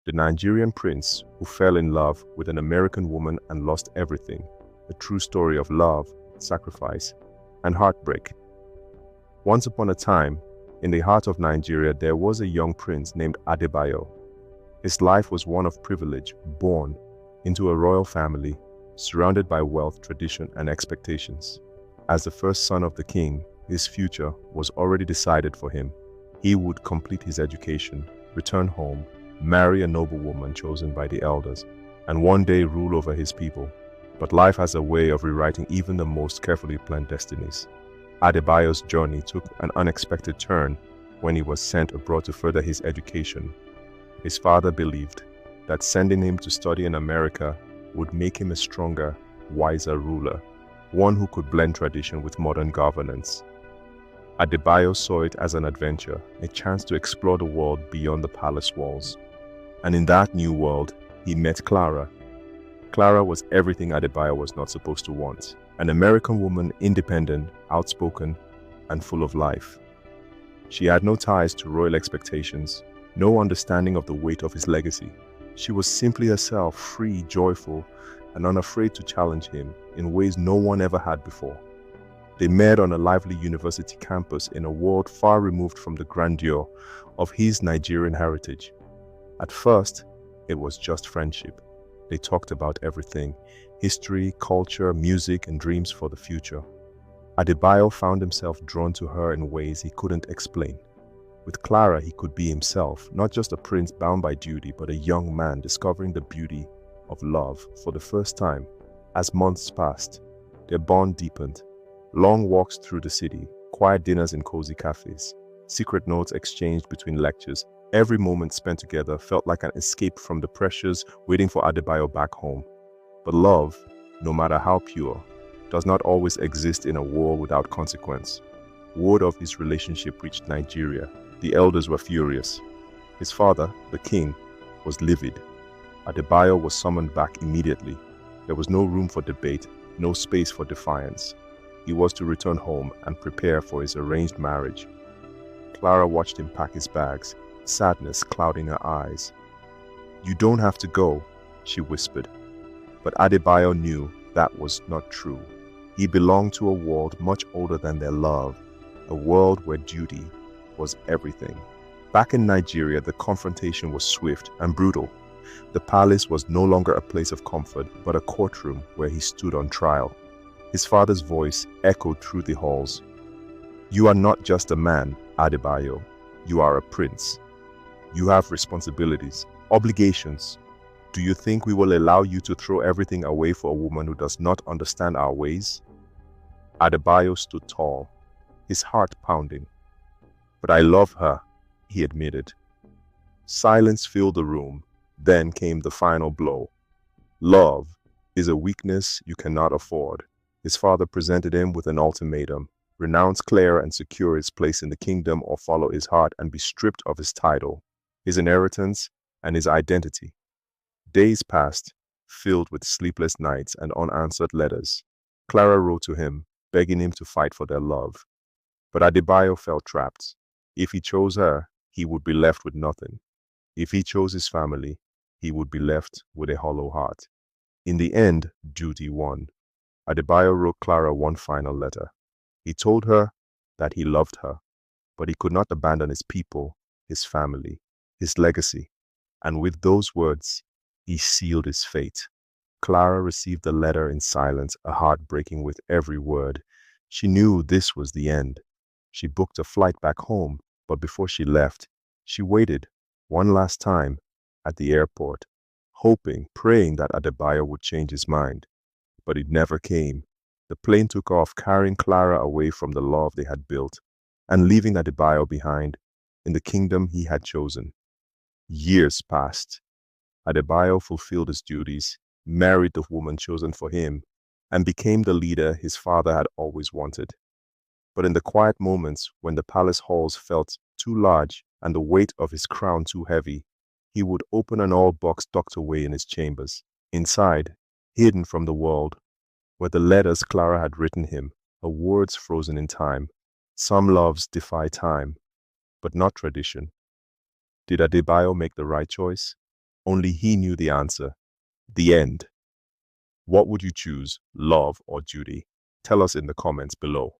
the Nigerian prince who fell in love with an American woman and lost everything, a true story of love, sacrifice, and heartbreak. Once upon a time, in the heart of Nigeria, there was a young prince named Adebayo. His life was one of privilege, born into a royal family, surrounded by wealth, tradition, and expectations. As the first son of the king, his future was already decided for him. He would complete his education, return home, marry a noble woman chosen by the elders, and one day rule over his people. But life has a way of rewriting even the most carefully planned destinies. Adebayo's journey took an unexpected turn when he was sent abroad to further his education. His father believed that sending him to study in America would make him a stronger, wiser ruler, one who could blend tradition with modern governance. Adebayo saw it as an adventure, a chance to explore the world beyond the palace walls. And in that new world, he met Clara. Clara was everything Adebayo was not supposed to want. An American woman, independent, outspoken, and full of life. She had no ties to royal expectations, no understanding of the weight of his legacy. She was simply herself, free, joyful, and unafraid to challenge him in ways no one ever had before. They met on a lively university campus in a world far removed from the grandeur of his Nigerian heritage. At first, it was just friendship. They talked about everything: history, culture, music, and dreams for the future. Adebayo found himself drawn to her in ways he couldn't explain. With Clara, he could be himself, not just a prince bound by duty, but a young man discovering the beauty of love for the first time. As months passed, their bond deepened. Long walks through the city, quiet dinners in cozy cafes, secret notes exchanged between lectures. Every moment spent together felt like an escape from the pressures waiting for Adebayo back home. But love, no matter how pure, does not always exist in a war without consequence. Word of his relationship reached Nigeria. The elders were furious. His father, the king, was livid. Adebayo was summoned back immediately. There was no room for debate, no space for defiance. He was to return home and prepare for his arranged marriage. Clara watched him pack his bags, sadness clouding her eyes. "You don't have to go," she whispered. But Adebayo knew that was not true. He belonged to a world much older than their love, a world where duty was everything. Back in Nigeria, the confrontation was swift and brutal. The palace was no longer a place of comfort, but a courtroom where he stood on trial. His father's voice echoed through the halls. "You are not just a man, Adebayo. You are a prince. You have responsibilities, obligations. Do you think we will allow you to throw everything away for a woman who does not understand our ways?" Adebayo stood tall, his heart pounding. "But I love her," he admitted. Silence filled the room. Then came the final blow. Love is a weakness you cannot afford. His father presented him with an ultimatum: renounce Claire and secure his place in the kingdom, or follow his heart and be stripped of his title, his inheritance, and his identity. Days passed, filled with sleepless nights and unanswered letters. Clara wrote to him, begging him to fight for their love. But Adebayo felt trapped. If he chose her, he would be left with nothing. If he chose his family, he would be left with a hollow heart. In the end, duty won. Adebayo wrote Clara one final letter. He told her that he loved her, but he could not abandon his people, his family, his legacy. And with those words, he sealed his fate. Clara received the letter in silence, a heart breaking with every word. She knew this was the end. She booked a flight back home, but before she left, she waited one last time at the airport, hoping, praying that Adebayo would change his mind. But it never came. The plane took off, carrying Clara away from the love they had built, and leaving Adebayo behind in the kingdom he had chosen. Years passed. Adebayo fulfilled his duties, married the woman chosen for him, and became the leader his father had always wanted. But in the quiet moments when the palace halls felt too large and the weight of his crown too heavy, he would open an old box tucked away in his chambers. Inside, hidden from the world, were the letters Clara had written him, her words frozen in time. Some loves defy time, but not tradition. Did Adebayo make the right choice? Only he knew the answer. The end. What would you choose, love or duty? Tell us in the comments below.